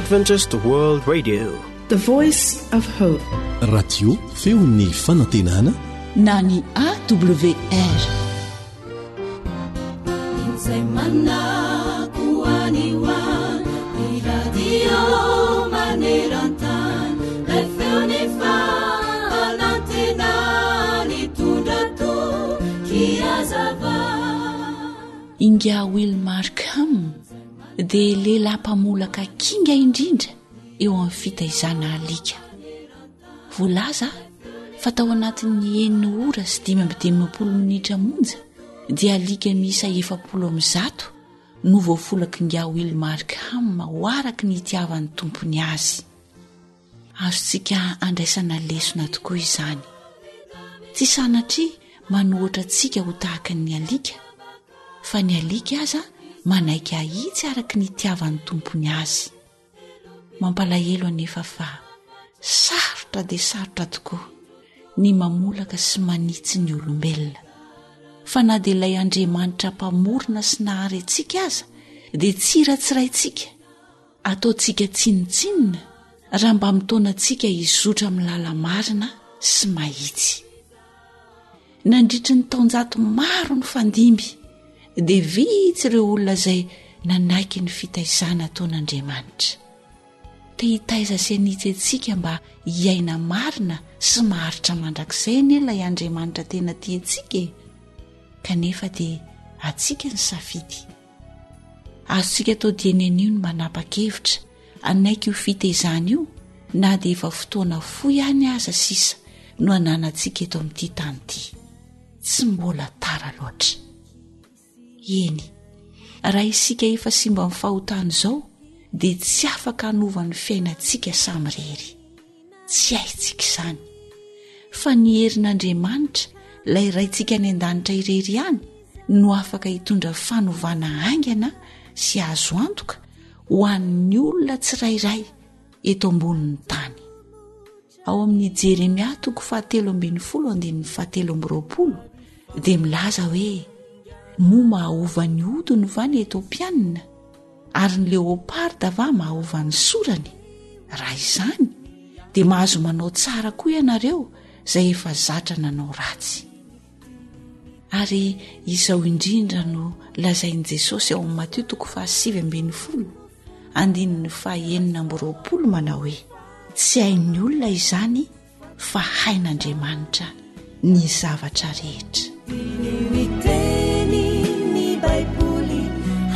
Adventist World Radio, the voice of hope. Radio feon'ny fanantenana na ny AWR. Inga Wilmarkham dia lehilahy mpamolaka kinga indrindra eo amin'ny fitaizana alika. Voalaza fa tao anatin'ny 9 ora sy 15 minitra monja dia alika miisa 700 no voafolaky Inga Wilmarkham ho araka ny itiavan'ny tompony azy. Azontsika andraisana lesona tokoa izany. Tsy sanatria manohitra antsika ho tahaka ny alika, fa ny alika aza manaiky ahitsy araka ny itiavan'ny tompony azy. Mampalahelo anefa fa sarotra dia sarotra tokoa ny mamolaka sy manitsy ny olombelona. Fa na dia ilay Andriamanitra mpamorona sy nahary antsika aza dia tsy ratsiraintsika, ataontsika tsinitsinina raha mba mitaona antsika hizotra amin'ny lala marina sy mahitsy. Nandritry ny taonjato maro ny fandimby dia vitsy ireo olona izay nanaiky ny fitaizana ataon'Andriamanitra. Te hitaiza sy hanitsy antsika mba hiaina marina sy maharitra mandrakizay ny ilay Andriamanitra tena tiantsika, kanefa dia atsika ny safidy. Azontsika atao dienan'io ny manapa-kevitra anaiky io fitaizana io, na dia efa fotoana fohy ihany aza sisa no ananantsika eto amin'ity tany ity. Tsy mbola tara loatra. Eny, raha isika efa simba amin'ny fahotana izao dia tsy afaka hanova ny fiainantsika samy rery. Tsy haintsika izany. Fa ny herin'Andriamanitra, ilay raintsika any an-danitra irery ihany, no afaka hitondra fanovana haingana sy azo antoka ho an'ny olona tsirairay eto ambonin'ny tany. Ao amin'ny Jeremia 7:17-20 dia milaza hoe: moa mahahova ny odiny va ny Etiopianina, ary ny leoparda va mahahova ny sorany? Raha izany dia mahazo manao tsara koa ianareo izay efa zatra nanao ratsy. Ary izao indrindra no lazain'i Jesosy ao amin'ny Mateo 7:20 manao hoe: tsy hain'ny olona izany fa hain'Andriamanitra ny zavatra rehetra. Miteny Baiboly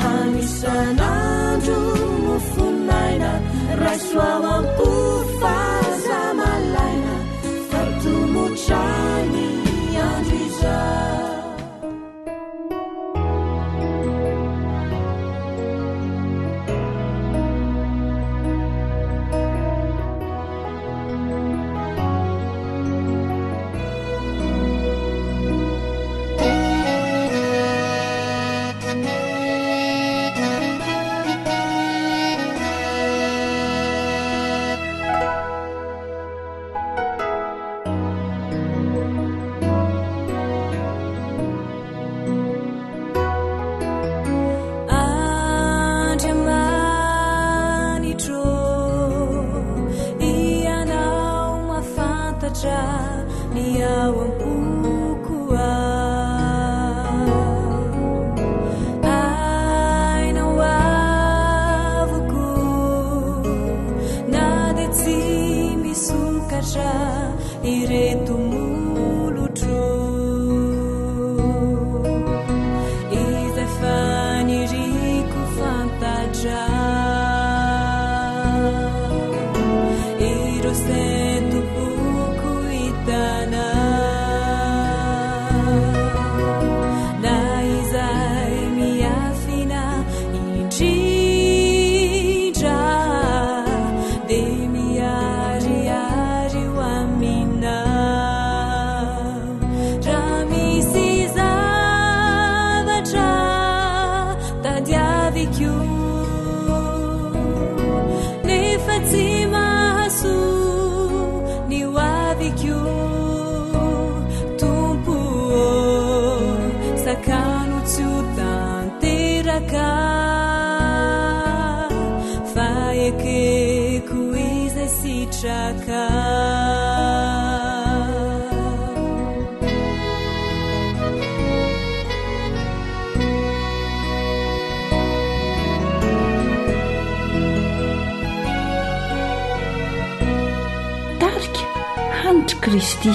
hanisan'andro mofonaina, raisoavampo fazamalaina, fatomotrany andro izao. Demi ari ari wa mina sitraka tarika hanitry Kristy.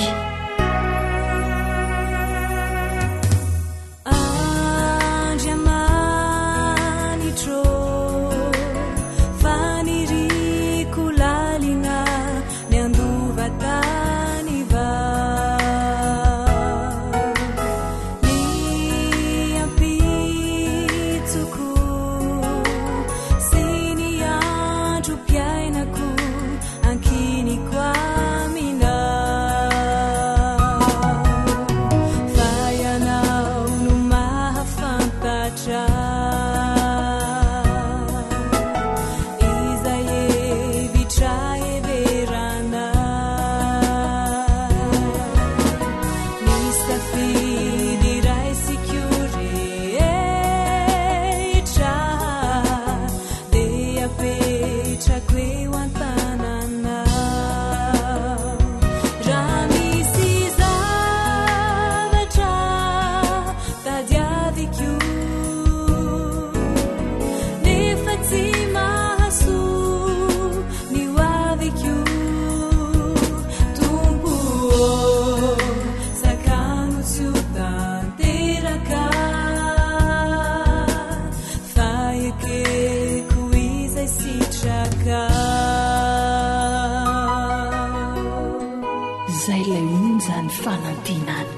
Zay lay onjany fanantenana.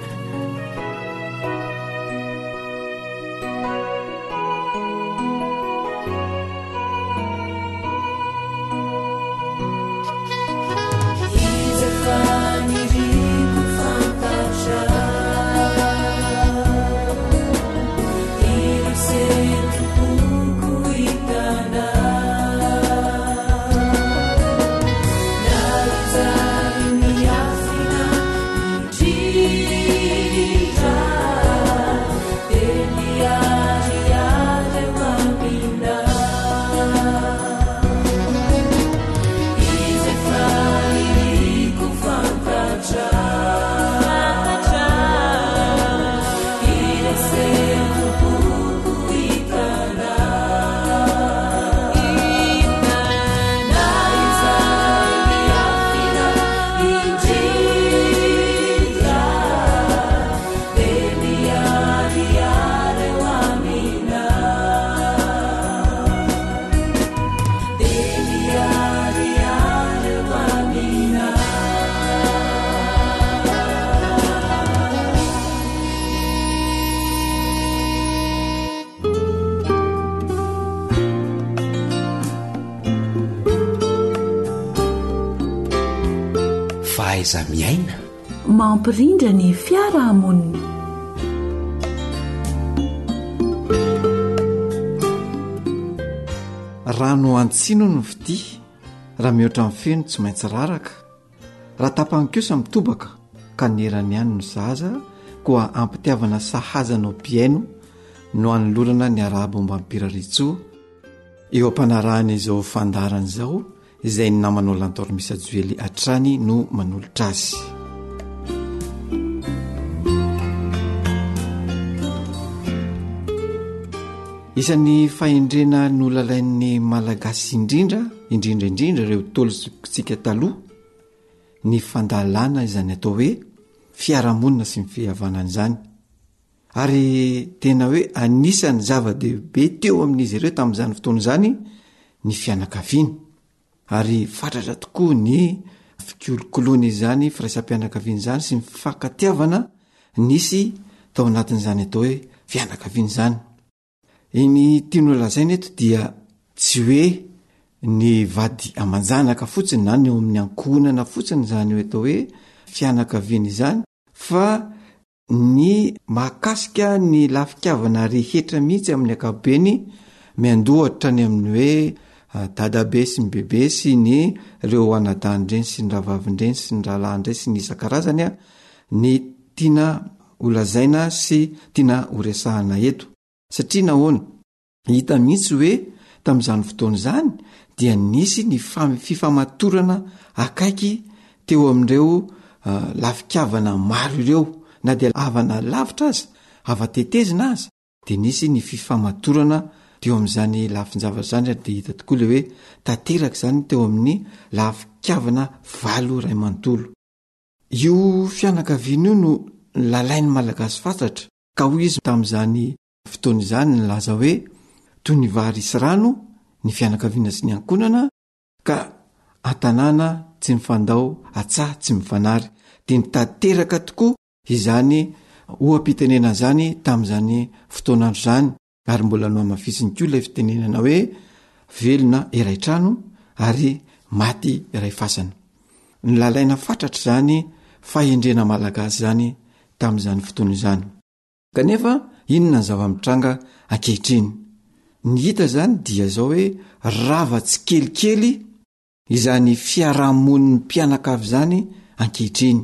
Fahaiza miaina mampirindra ny fiaraha-monina. Rano antsino ny vidia raha mihoatra amin'ny feno tsy maintsy raraka, raha tapany kosa mitobaka ka nerany ihany no zaza koa ampitiavana sahazana ao piaino no anolorana ny arahbomba ampiraritsoa eo ampanarahana izao fandarana izao izay ny namanao lantormisa joely atrany no manolotra azy. Isan'ny fahendrena no lalain'ny malagasy indrindra ireo tolontsika taloha ny fandalana izany atao hoe fiaraha-monina sy ny fihavanana izany, ary tena hoe anisany zava-dehibe teo amin'izy ireo tamin'izany fotoana izany ny Fianakaviana, ary fatratra tokoa ny fikolokoloana izany firaisam-pianakaviana izany sy ny fankatiavana nisy tao anatin'izany atao hoe Fianakaviana izany. Iny tiano lazaina eto dia tsy hoe ny vady amanjanaka fotsiny na ny eo amin'ny ankohonana fotsiny izany hoe atao hoe Fianakaviana izany, fa ny mahakasika ny lafitiavana rehetra mihitsy amin'ny ankapobeny miandohatra ny amin'ny hoe dadabe sy ny bebe sy ny ireo anadandreny sy ny rahavavindreny sy ny rahalahandreny sy ny isan-karazany ny tiana holazaina sy tiana horesahana eto. Satria nahoana hita mihitsy hoe tamin'izany fotoana izany dia nisy ny fifamatorana akaiky teo amin'ireo lafikavana maro ireo, na dia havana lavitra aza, havatetezina aza, dia nisy ny fifamatorana teo amin'izany lafin-javatra zany. Dia hita tokoa le hoe tanteraka izany teo amin'ny lafikavana 8 ray manontolo. Io fianakaviana io no lalain'ny malagasy fantatra, ka hoy izy tamin'izany fotoana izany nilaza hoe toy ny vary sy rano ny fianakaviana sy ny ankonana, ka antanàna tsy mifandao, atsah tsy mifanary. Dia nitanteraka tokoa izany oam-pitenena zany tamin'izany fotoanandro zany, ary mbola no amafisiny koa ilay fitenenana hoe velona iray trano ary maty iray fasana. Nylalaina fatratra zany fahendrena malagasy zany tamin'izany fotoana izany. Kanefa inona ny zava-mitranga ankehitriny? Ny hita zany dia zao hoe ravatsy kelikely izany fiaraha-monin'ny mpianakavy zany ankehitriny.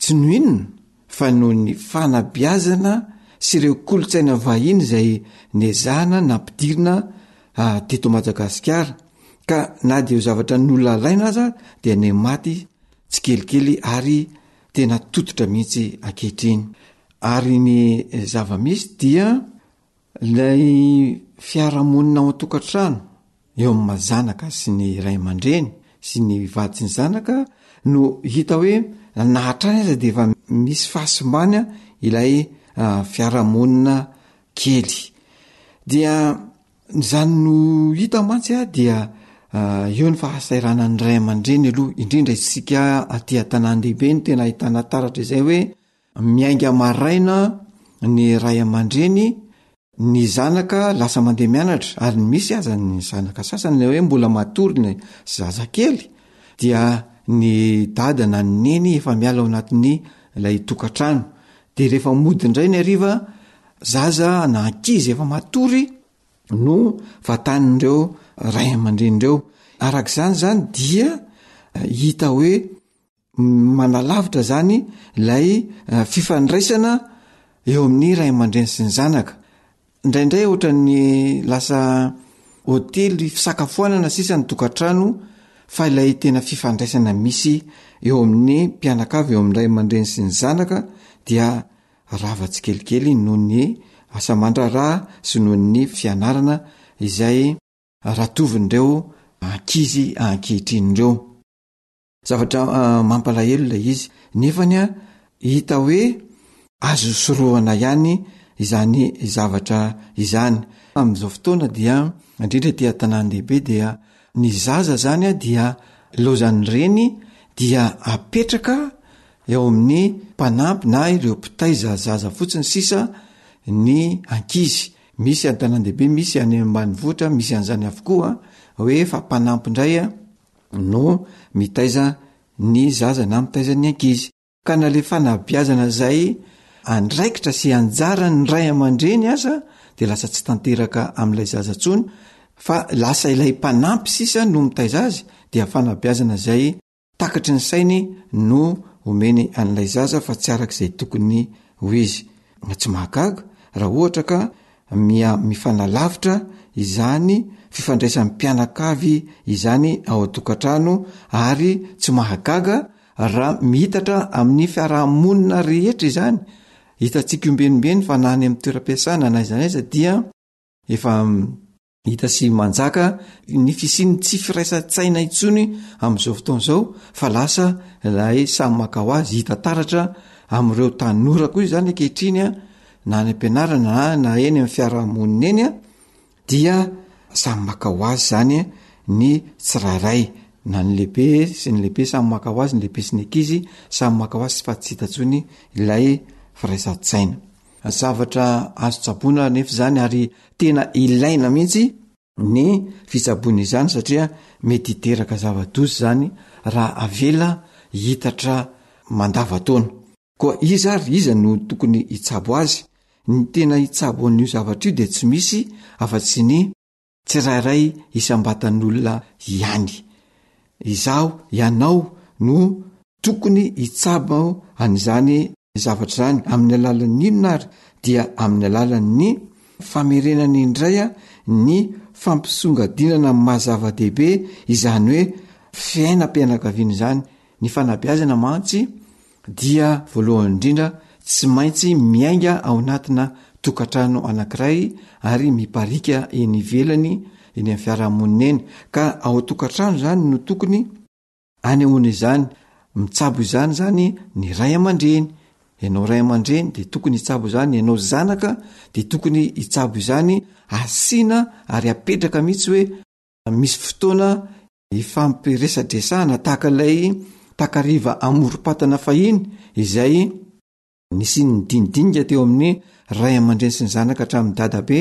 Tsy no inona fa noho ny fanabeazana sy ireo kolotsaina vahiny izay nezahana nampidirina teto Madagasikara, ka na dia io zavatra nolalaina aza dia ny maty tsy kelikely ary tena tototra mihitsy ankehitriny. Ary ny zava-misy dia ilay fiaraha-monina ao an-tokantrano eo amin'ny mazanaka sy ny ray aman-dreny sy ny vady sy ny zanaka no hita hoe nahatrany aza dia efa misy fahasimbany ilay fiaraha-monina kely. Dia zany no hita mantsy dia eo ny fahasairana ny ray aman-dreny aloha, indrindra isika aty an-tanàn-dehibe ny tena ahitana taratra izay hoe miainga maraina ny ray aman-dreny, ny zanaka lasa mandeha mianatra, ary misy aza ny zanaka sasany hoe mbola matory ny zazakely, dia ny dada na ny neny efa miala ao anatin'ny ilay tokantrano. Dia rehefa mody indray ny hariva, zaza na ankizy efa matory no vatan'ireo ray aman-dren'ireo. Arak'izany zany dia hita hoe manalavitra zany ilay fifandraisana eo amin'ny ray aman-dreny sy ny zanaka. Indraindray ohatra ny lasa hotely fisakafoanana sisa ny tokantrano, fa ilay tena fifandraisana misy eo amin'ny mpianakavy eo amin'ny ray aman-dreny sy ny zanaka dia ravatsy kelikely noho ny asa mandraraha sy noho ny fianarana izay ratovin'ireo ankizy ankehitriny-ireo. Zavatra mampalahelo ilay izy, nefany hita hoe azo sorohana ihany izany zavatra izany. Amin'izao fotoana dia indrindra ety an-tanàn-dehibe dia ny zaza zany dia lozan'ny reny dia apetraka eo amin'ny mpanampy na ireo mpitaiza zaza fotsiny sisa ny ankizy. Misy an-tanàn-dehibe, misy any ambanivohitra, misy an'izany avokoa hoe fa mpanampy indray no mitaiza ny zaza na mitaiza ny ankizy. Ka na le fanabeazana zay andraikitra sy anjara ny ray aman-dreny aza dia lasa tsy tanteraka amin'ilay zaza tsony, fa lasa ilay mpanampy sisa no mitaiza azy, dia fanabeazana zay takatry ny sainy no omeny an'ilay zaza fa tsy arak'izay tokony ho izy. Tsy mahagaga raha ohatra ka mifanalavitra izany fifandraisan'ny mpianakavy izany ao an-tokantrano, ary tsy mahagaga raha mihitatra amin'ny fiaraha-monina rehetra izany. Hitantsika ombenombeny fa na any amin'ny toeram-piasana na aiza n'aiza dia efa hita sy manjaka ny fisiany tsy firaisan-tsaina intsony amin'izao fotoana izao, fa lasa ilay samy maka ho azy. Hita taratra amin'ireo tanora koa izany ankehitriny, na any am-pianarana na eny amin'ny fiaraha-monina eny, dia samy maka ho azy zany ny tsirairay, na ny lehibe sy ny lehibe samy maka ho azy, ny lehibe sy ny ankizy samy maka ho azy, fa tsy hita intsony ilay firaisan-tsaina. Zavatra azo tsaboana nefa zany, ary tena ilaina mihitsy ny fitsaboana izany, satria mety hiteraka zava-doza zany raha avela hitatra mandavataona. Koa iza no tokony hitsabo azy? Ny tena hitsabo an'io zavatra io dia tsy misy afa-tsy ny tsirairay isam-batan'olona ihany. Izaho, ianao no tokony hitsabo an'izany zavatra zany. Amin'ny alalan'ny inona ary? Dia amin'ny alalan'ny famerenany indray ny fampisongadinana mahazava-dehibe izany hoe fiainam-pianakaviana izany. Ny fanabeazana mantsy dia voalohany indrindra tsy maintsy miainga ao anatina tokantrano anankiray ary miparika eny ivelany eny amin'ny fiaraha-monina eny, ka ao tokantrano zany no tokony anehoana izany. Mitsabo izany zany ny ray aman-dreny. Ianao ray aman-dreny dia tokony hitsabo izany, ianao zanaka dia tokony hitsabo izany, asiana ary apetraka mihitsy hoe misy fotoana ifampiresadresahana tahaka ilay takariva amorom-patana fahiny izay nisy nidinidinika teo amin'ny ray aman-dreny sy ny zanaka hatramin'ny dadabe,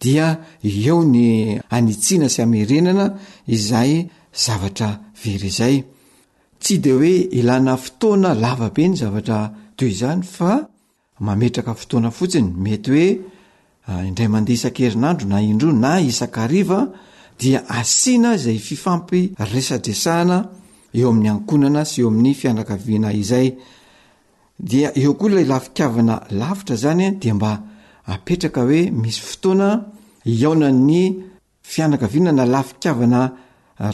dia eo ny anitsiana sy amerenana izay zavatra very izay. Tsy dia hoe ilana fotoana lavabe ny zavatra toy izany, fa mametraka fotoana fotsiny. Mety hoe indray mandeha isan-kerinandro na indro na isan-kariva dia asiana izay fifampiresadresahana eo amin'ny ankonana sy eo amin'ny fianakaviana izay. Dia eo koa ilay lafitiavana lavitra zany dia mba apetraka hoe misy fotoana iaonan'ny fianakaviana na lafitiavana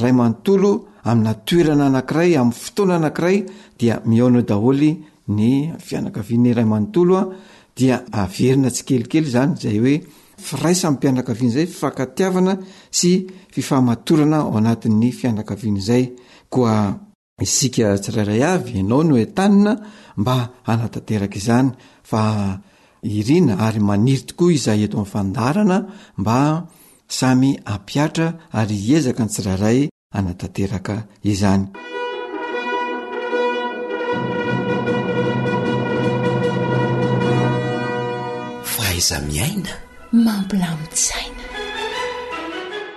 ray manontolo amina toerana anankiray, amin'ny fotoana anankiray, dia miaona daholy ny fianakaviana ray manontolo dia averina tsy kelikely zany, izay hoe firaisan'ny mpianakaviana izay, fifankatiavana sy fifamatorana ao anatin'ny fianakaviana izay. Koa isika tsirairay avy, ianao no entanina mba hanatanteraka izany, fa irina ary maniry tokoa izay eto amin'ny fandarana mba samy ampiatra ary hiezaka ny tsirairay hanatanteraka izany. Faiza miaina mampilamin-tsaina.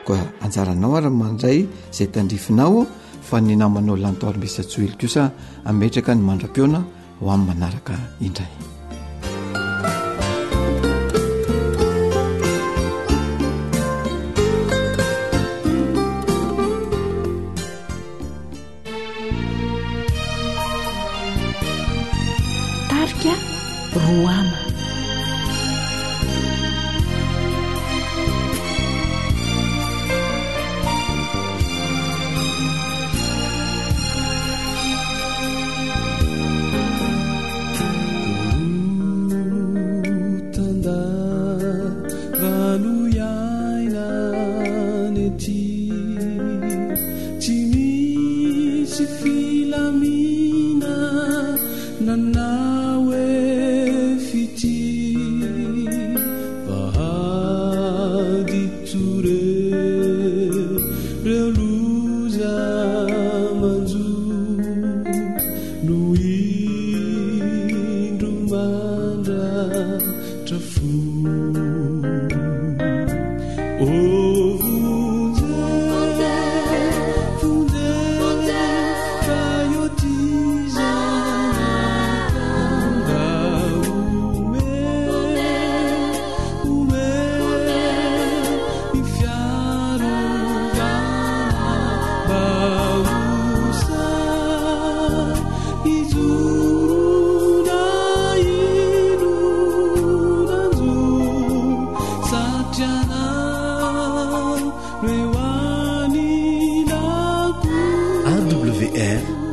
Koa anjaranao ary mandray izay tandrifinao, fa ny namanao lantoarym-besatsoely kosa ametraka ny mandram-piona ho amin'ny manaraka indray. Tarika Roama.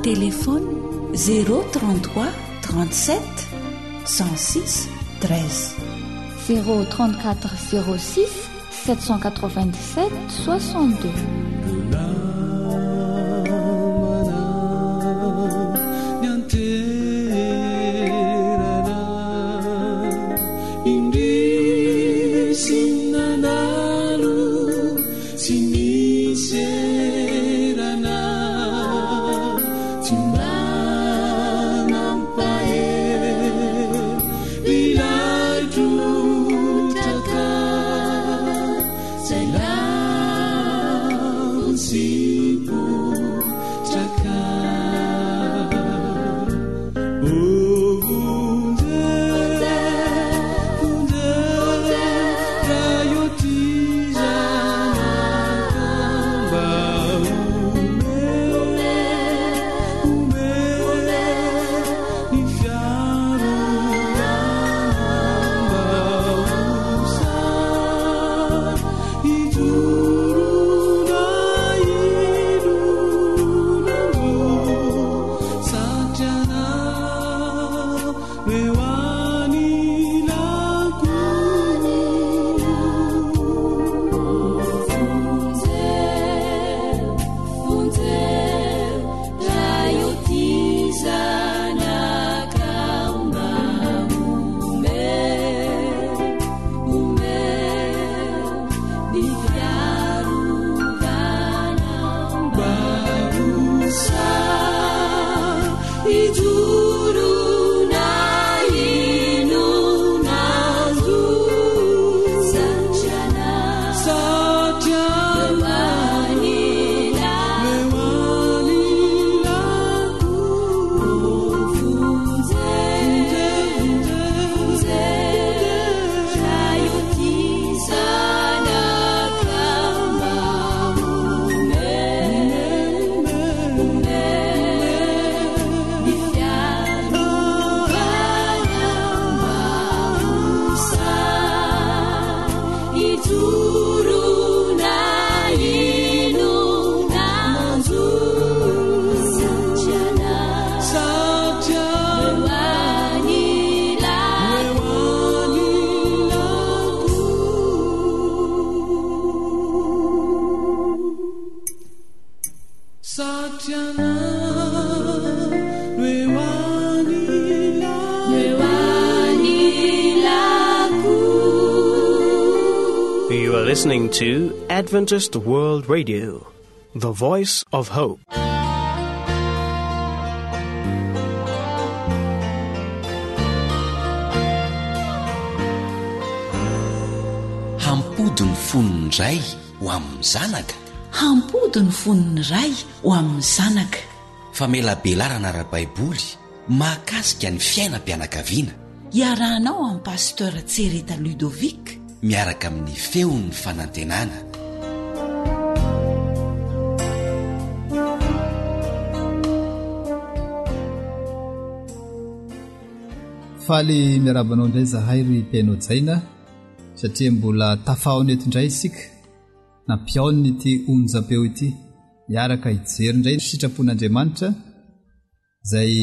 Téléphone 033 37 106 13 034 06 797 62. You are listening to Adventist World Radio, the voice of hope. Hampodiny foniny ray ho amin'ny zanaka. Hampodiny foniny ray ho amin'ny zanaka. Famelabelarana ara-baiboly mahakasika ny fiainam-pianakaviana. Iarahanao amin'ny pasteur Tsereta Ludovic miaraka amin'ny feon'ny fanantenana. Faly miarabanao indray zahay ry mpiaino jaina satria mbola tafahony eto indray isika nampiaoniny ity onjam-peo ity miaraka hijery indray sitrapon'Andriamanitra izay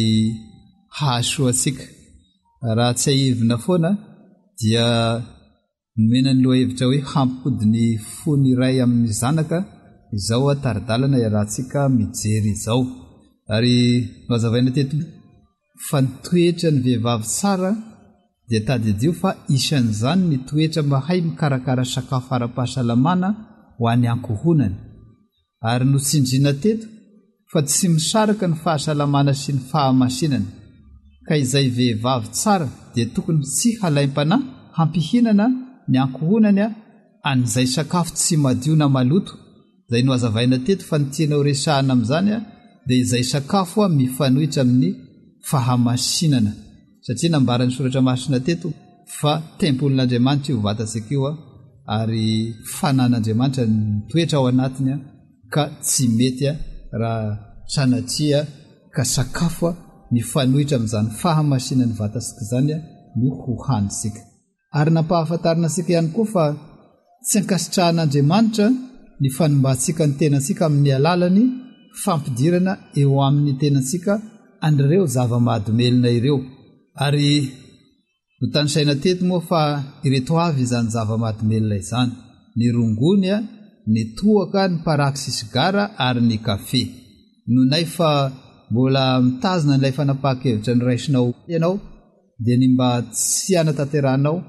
hahasoantsika. Raha tsy haivina foana dia nomena ny lohahevitra hoe hampodiny fony iray amin'ny zanaka izao ataridalana iarahantsika mijery izao. Ary mazavaina teto fa ny toetra ny vehivavy tsara dia tadidio fa isan'izany ny toetra mahay mikarakara sakafo ara-pahasalamana ho any ankohonany. Ary notsindriana teto fa tsy misaraka ny fahasalamana sy ny fahamasinana, ka izay vehivavy tsara dia tokony tsy halaim-panahy hampihinana ny ankohonany an'izay sakafo tsy madio na maloto. Izay no azavaina teto fa ny tianao resahana amin'izany dia izay sakafo mifanohitra amin'ny fahamasinana, satria nambarany soratra masina teto fa tempolin'Andriamanitra io vatasika io ary fanan'Andriamanitra nitoetra ao anatiny ka tsy mety raha sanatria ka sakafo mifanohitra amin'izany fahamasinany vatasika izany no hohanisika. Ary nampahafantarina sika ihany koa fa tsy ankasitrahan'Andriamanitra ny fanombantsika ny tenantsika amin'ny alalany fampidirana eo amin'ny tenantsika an'ireo zava-mahadomelina ireo. Ary no tanisaina teto moa fa ireto avy izany zava-mahadomelina izany: ny rongony, ny toaka, ny paraksy sigara ary ny kafe. Nonay fa mbola mitazona n'ilay fanapahan-kevitra ny raisinao ianao dia ny mba tsy anataterahanao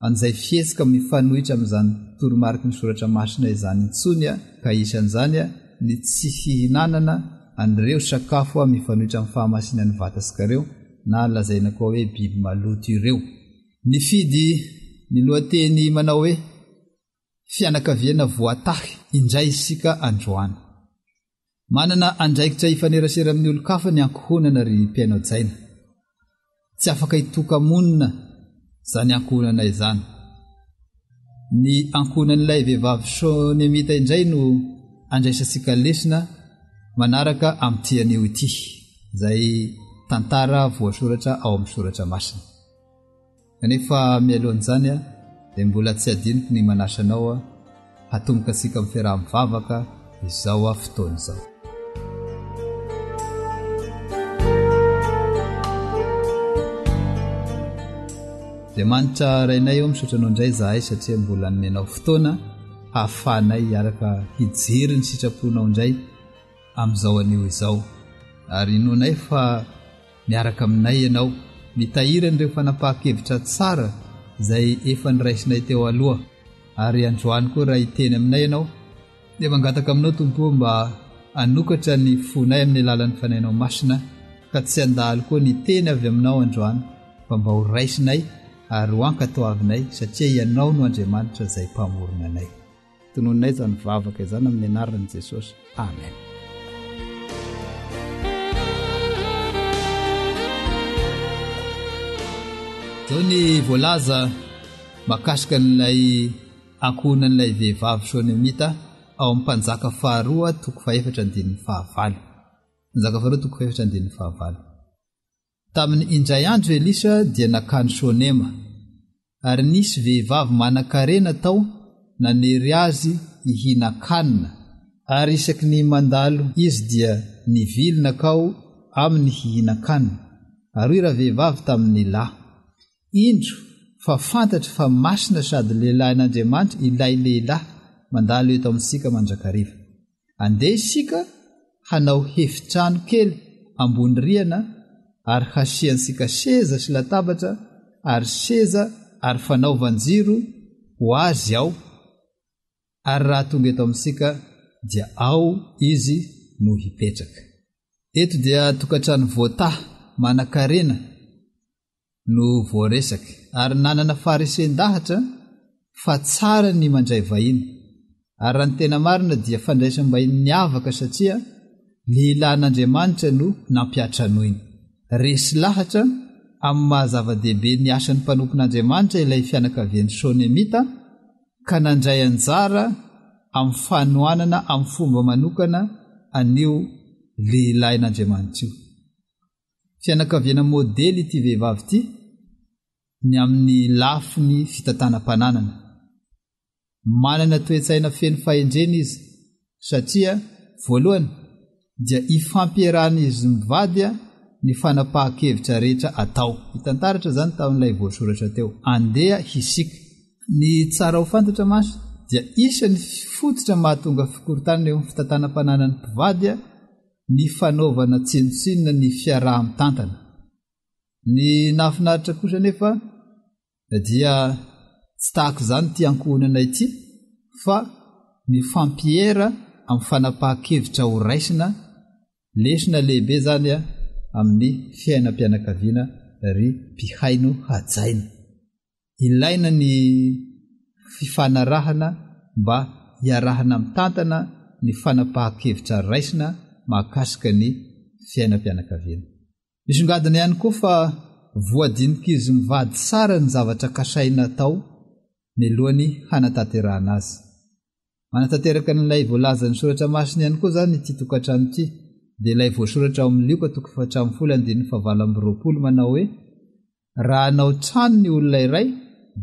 an'izay fihetsika mifanohitra amin'izany toromarika ny soratra masina izany intsony ka isan'izany ny tsy hihinanana an'ireo sakafo mifanohitra amin'ny fahamasinan'ny vatatsikareo na lazaina koa hoe biby maloto ireo. Nifidy ny lohateny manao hoe Fianakaviana voatahy indray isika androany. Manana andraikitra ifanerasera amin'ny olo-kafa ny ankohonana ry mpiaino jaina. Tsy afaka hitoka-monina izany ankohonana izany. Ny ankohonan'ilay vehivavy Sonemita indray no andraisantsika lesina manaraka amin'ity anio ity, izay tantara voasoratra ao amin'ny soratra masina. Kanefa mialohan'izany dia mbola tsy adiniko ny manasanao hatomboka antsika amin'ny fiaraha-mivavaka izao fotoana izao. dia manitra rainay eo misaotranao indray zahay satria mbola nomenao fotoana hahafahanay araka hijery ny sitraponao indray amin'izao anio izao ary inonay fa miaraka aminay ianao mitahirany ireo fanapahan-kevitra tsara izay efa niraisinay teo aloha ary androany koa raha hiteny aminay ianao dia mangataka aminao tompo mba anokatra ny fonay amin'ny alalan'ny fanainao masina ka tsy andalo koa ny teny avy aminao androany fa mba ho raisinay ary ho ankatoavinay satria ianao no Andriamanitra izay mpamorona anay. Tononinay izany vavaka izany amin'ny anaran'i Jesosy. Amen. Izao ny voalaza makasika n'ilay ankohonan'ilay vehivavy Shônemita ao amin'ny Mpanjaka faharoa toko 4:9. Mpanjaka faharoa toko 4:9. Tamin'ny indray andro Elisa dia nakany Shônema ary nisy vehivavy manan-karena tao nanery azy ihina-kanina ary isaky ny mandalo izy dia nivilina kao amin'ny hihina-kanina ary ira vehivavy tamin'ny lahy. Indro fa fantatry fa masina sady lehilahin'Andriamanitra ilay lehilahy mandalo eto amintsika mandrakariva. Andeha isika hanao hefitrano kely ambony rihana ary hasiansika seza sy latabatra ary seza ary fanaovanjiro ho azy ao ary raha tonga eto amintsika dia ao izy no hipetraka. Eto dia tokantrano voatahy manan-karena no voaresaka ary nanana farisen-dahatra fa tsara ny mandray vahiny ary raha ny tena marina dia fandraisam-bahiny niavaka satria lehilahin'Andriamanitra no nampiatra noiny. Resy lahatra amin'ny mahazava-dehibe ny asan'ny mpanompon'Andriamanitra ilay fianakavian'ny Shônemita ka nandray anjara amin'ny fanohanana amin'ny fomba manokana anio lehilahin'Andriamanitra io. Fianakaviana modely ity vehivavy ity ny amin'ny lafiny fitantanam-pananana. Manana toetsaina feno fahendrena izy satria voalohany dia ifampiarahana izy mivady ny fanapahan-kevitra rehetra atao. Hitantaratra zany tamin'ilay voasoratra teo. Andeha hisika. Ny tsara ho fantatra masy dia isany fototra mahatonga fikorontanana eo amin'ny fitantanam-pananan'ny mpivady ny fanaovana tsinotsinona ny fiaraha-mitantana. Ny nafinaritra kosa nefa dia tsy tahaka izany ty ankohonana ity fa ny fampiera amin'ny fanapahan-kevitra ho raisina lesona lehibe zany amin'ny fiainam-pianakaviana ry mpihaino hajaina. Ilaina ny fifanarahana mba hiarahana mitantana ny fanapahan-kevitra raisina mahakasika ny fiainam-pianakaviana. Misongadina ihany koa fa voadinika-izy mivady tsara ny zavatra kasaina tao ny lohany hanatanterahana azy. Manatanteraka n'ilay voalaza ny soratra masina ihany koa zany ity tokantrano ity dia ilay voasoratra ao amin'ny Lioka 4:7 manao hoe raha anao trano ny olona iray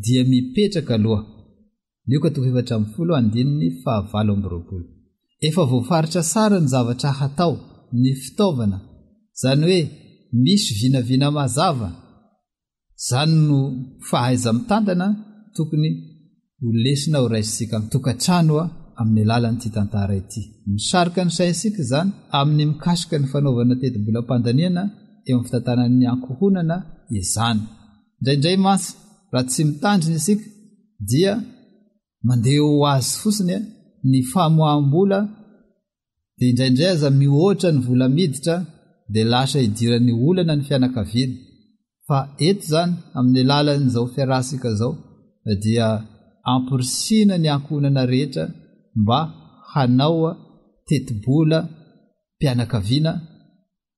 dia mipetraka aloha. Lioka 4:7. Efa voafaritra tsara ny zavatra hatao, ny fitaovana, zany hoe misy vinavina mazava. Zany no fahaiza mitantana tokony ho lesina ho raisitsika mitokantrano amin'ny alalan'ity tantara ity. Misarika ny sainsika zany amin'ny mikasika ny fanaovana teti-bolam-pandaniana eo amin'ny fitantanan'ny ankohonana izany. Indraindray mantsy raha tsy mitandrina isika dia mandeha ho azy fotsiny ny famoaham-bola dia indraindray aza mihoatra ny vola miditra dia lasa hidiran'ny olana ny fianakaviana. Fa eto zany amin'ny alalan'izao fiarahasika zao dia ampirisina ny ankohonana rehetra mba hanao teti-bola mpianakaviana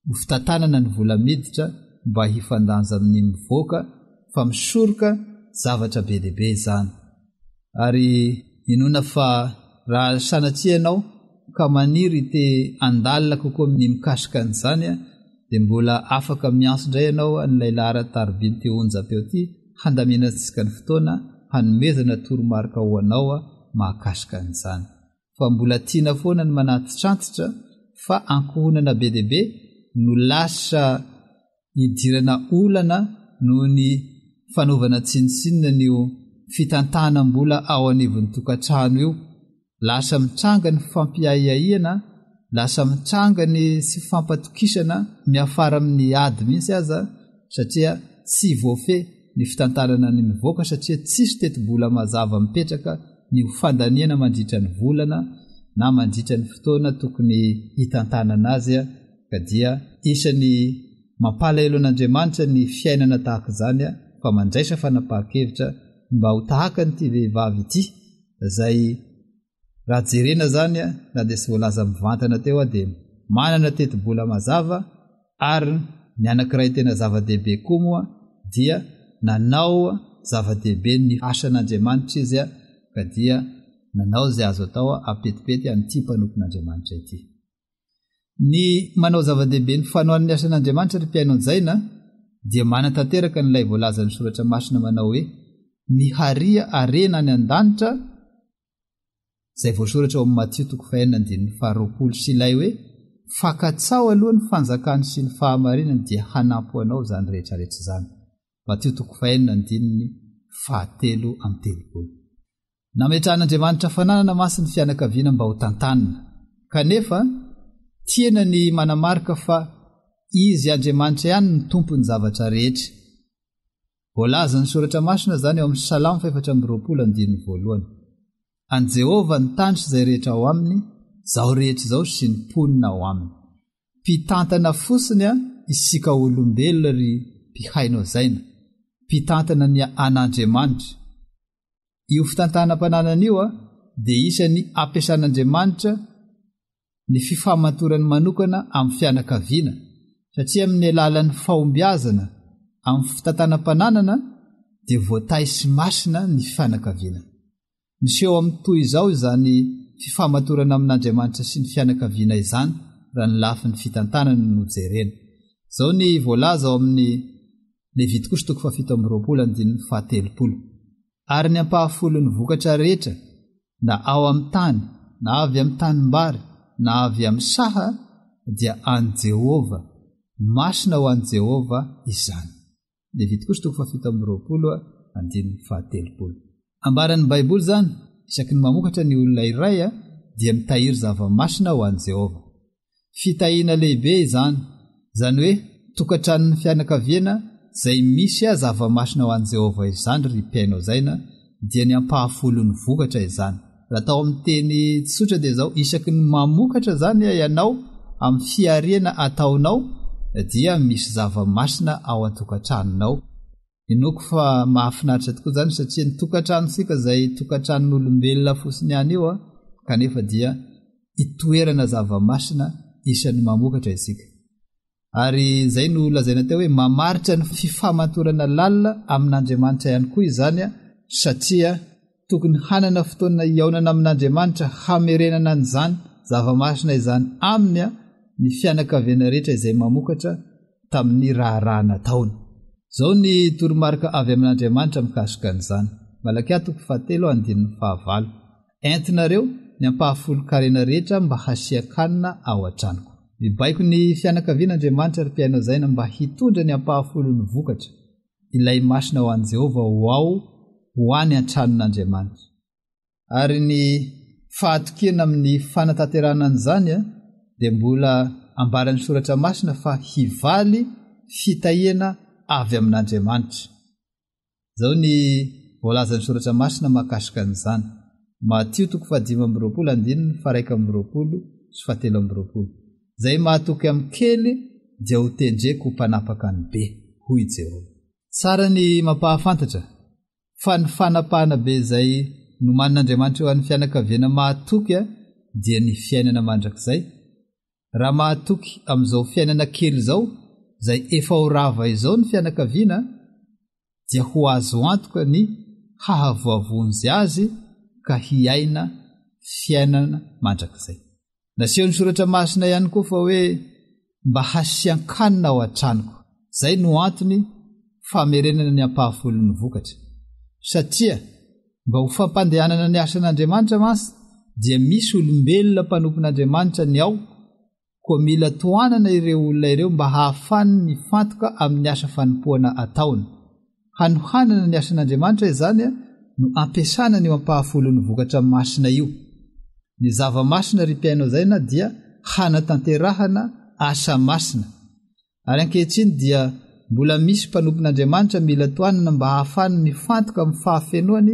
ho fitantanana ny vola miditra mba hifandanja amin'ny mivoaka fa misoroka zavatra be dehibe izany. Ary inona fa raha sanatria ianao ka maniry te andalina kokoa amin'ny mikasika an'izany dia mbola afaka mianso indray ianao an'ilay lahara-tarobiny teo onjam-peo ity handaminantsika ny fotoana hanomezana toromarika ho anao mahakasika an'izany. Fa mbola tiana foana ny manatitrantitra fa ankohonana be dehibe no lasa hidirana olana noho ny fanaovana tsinisinina nio fitantanam-bola ao anivon'ny tokantrano io, lasa mitranga ny fampiaiaiana, lasa mitranga ny sy fampatokisana miafara amin'ny ady mihitsy aza, satria tsy voafe ny fitantanana ny mivoaka, satria tsisy teti-bola mazava mipetraka ny fandaniana mandritra ny volana na mandritra ny fotoana tokony hitantanana azy, ka dia isany mampalahelo an'Andriamanitra ny fiainana tahaka izany, fa mandraisa fanapahan-kevitra mba ho tahaka nyity vehivavy ity, izay raha jerena zany na dia sy voalaza mivantana teo dia manana teti-bola mazava, ary ny anankiray tena zava-dehibe koa moa dia nanao zava-dehibe ny asan'Andriamanitra izy, ka dia nanao izay azo atao apetipety an'ity mpanompon'Andriamanitra ity. Ny manao zava-dehibe ny fanohan'ny asan'Andriamanitra ry mpiaino-jaina dia manatanteraka n'ilay voalaza ny soratra masina manao hoe ny haria arena ny an-danitra, izay voasoratra ao amin'ny Matthieu 5:20 sy ilay hoe fakatsao aloha ny fanjakany sy ny fahamarinany dia hanampo anao zany rehetrarehetra zany. Matthieu 5:13. Nametrahan'Andriamanitra fananana masiny fianakaviana mba ho tantanina, kanefa tiana ny manamarika fa izy Andriamanitra ihany ny tompony zavatra rehetra. Voalaza ny soratra masina zany ao amin'ny Salamo 4:1. An Jehovah ny tandrotra izay rehetra ao aminy, zao rehetra zao sy ny ponina ao aminy. Mpitantana fosiny isika olombelona ry mpihainao zaina, mpitantana ny an'Andriamanitra. Io fitantanam-pananana io dia isany ampiasan'Andriamanitra ny fifamatorany manokana amin'ny fianakaviana, satria amin'ny alalan'ny fahombiazana amin'ny fitantanam-pananana dia voatahy sy masina ny fianakaviana. Miseho amin'ny toy izao izany fifamatorana amin'Andriamanitra sy ny fianakaviana izany raha ny lafin'ny fitantanana no jerena. Izao ny voalaza ao amin'ny Levitiky 7:20. Ary ny ampahafolo ny vokatra rehetra, na ao amin'ny tany, na avy amin'ny tanimbary, na avy amin'ny saha, dia an Jehovah, masina ho an Jehovah izany. Levitiky 7:20. Ambaran'ny Baiboly zany, isaky ny mamokatra ny olona iray dia mitahiry zava-masina ho an Jehovah. Fitahiana lehibe izany, zany hoe tokantranon'ny fianakaviana izay misy zava-masina ho an Jehovah izany ry mpiaino zaina, dia ny ampahafolo ny vokatra izany. Raha atao amin'ny teny tsotra dia zao, isaky ny mamokatra zany ianao amin'ny fiariana ataonao, dia misy zava-masina ao an-tokantranonao. Inoko fa mahafinaritra tokoa zany, satria ny tokantranonsika izay tokantranon'olombelona fosiny ihany io, kanefa dia itoerana zava-masina isan'ny mamokatra isika. Ary izay no lazaina teo hoe mamaritra ny fifamatorana lalina amin'Andriamanitra ihany koa izany, satria tokony hanana fotoana iaonana amin'Andriamanitra hamerenana an'izany zava-masina izany aminy ny fianakaviana rehetra izay mamokatra tamin'ny raha nataony. Zao ny toromarika avy amin'Andriamanitra mikasika an'izany. Malakia 7:9. Entinareo ny ampahafolo karena rehetra mba hasiakanina ao an-tranoko. Mibaiko ny fianakavian'Andriamanitra ry mpiaino zaina mba hitondra ny ampahafolo ny vokatra, ilay masina ho an Jehovah ho ao ho any an-tranon'Andriamanitra. Ary ny fahatokiana amin'ny fanatanterana an'izany dia mbola ambaran'ny soratra masina fa hivaly fitahiana avy amin'Andriamanitra. Zao ny voalazan'ny soratra masina mahakasika an'izany. Matthieu 5:20-1:20. Zay mahatoky amin'ny kely dia ho tendreko ho mpanapaka ny be, hoy Jehovah. Tsara ny mampahafantatra fa ny fanapahana be izay no manin'Andriamanitra eo an'ny fianakaviana mahatoky dia ny fiainana mandrakizay. Raha mahatoky amin'izao fiainana kely izao, izay efa ho rava izao ny fianakaviana, dia ho azo antoka ny hahavoavonjy azy ka hiaina fiainana mandrakizay. Nasehony soratra masina ihany koa fa hoe mba hasiankanina ao an-tranoko. Zay no antony famerenana ny ampahafolo ny vokatra. Satria mba ho fampandehanana ny asan'Andriamanitra mantsy dia misy olombelona mpanompon'Andriamanitra ny ao, koa mila toanana ireo olona ireo mba hahafany mifantoka amin'ny asa fanompoana ataony, hanohanana ny asan'Andriamanitra izany no ampiasana ny ampahafolo ny vokatra masina io. Ny zava-masina ry mpiaino zay na dia hanatanterahana asa masina. Ary ankehitriny dia mbola misy mpanompon'Andriamanitra mila toanana mba hahafany mifantoka amin'ny fahafenoany